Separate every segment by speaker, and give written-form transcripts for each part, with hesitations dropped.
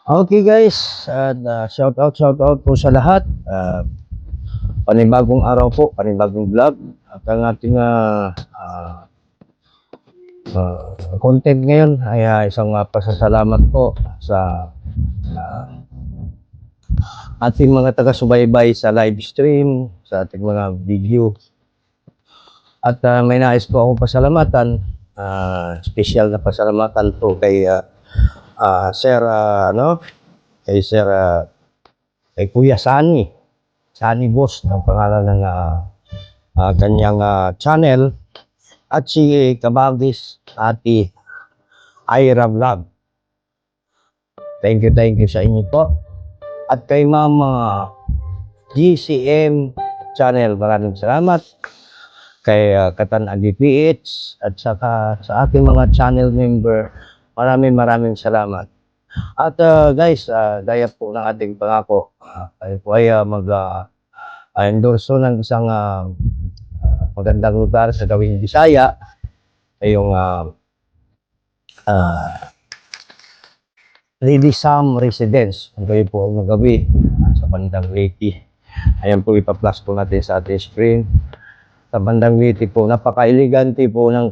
Speaker 1: Okay guys, at shout out po sa lahat. Panibagong araw po, panibagong vlog. At ang ating content ngayon ay isang pasasalamat po sa ating mga taga-subaybay sa live stream, sa ating mga video. At may nais po akong pasalamatan, special na pasalamatan po kay Sir, kay Sir, kay Kuya Sunny Boss, ang pangalan ng kanyang channel, at si Kabagis Ate Ira Vlog. Thank you sa inyo po. At kay Mama GCM channel, maraming salamat. Kay Katan Adi PH at saka sa aking mga channel member, maraming salamat. At guys, gaya po ng ating pangako, ay po ay mag-endorso ng isang magandang lugar sa gawing Bisaya, ay yung Lady Sam Residence. Ang kayo po ang magabi sa bandang Leyte. Ayan po, ipa-plus po natin sa ating screen. Sa bandang Leyte po, napaka-elegante po ng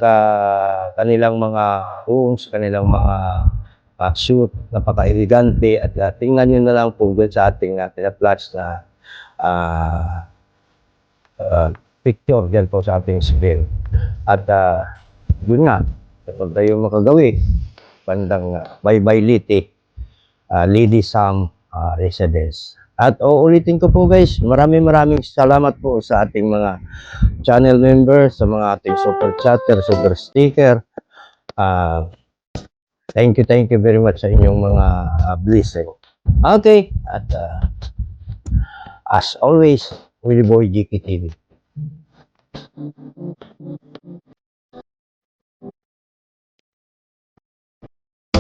Speaker 1: kanilang mga rooms, kanilang mga shoot, napaka-elegante. At tingnan nyo na lang po sa ating plus na picture dyan po sa ating screen. At yun nga, kapag tayo makagawi, bandang Baybay Leyte, Lady Sam Residence. At uulitin ko po guys, maraming salamat po sa ating mga channel members, sa mga ating super chatter, super sticker. Thank you very much sa inyong mga blessing. Okay, at as always, Willie Boy GK TV.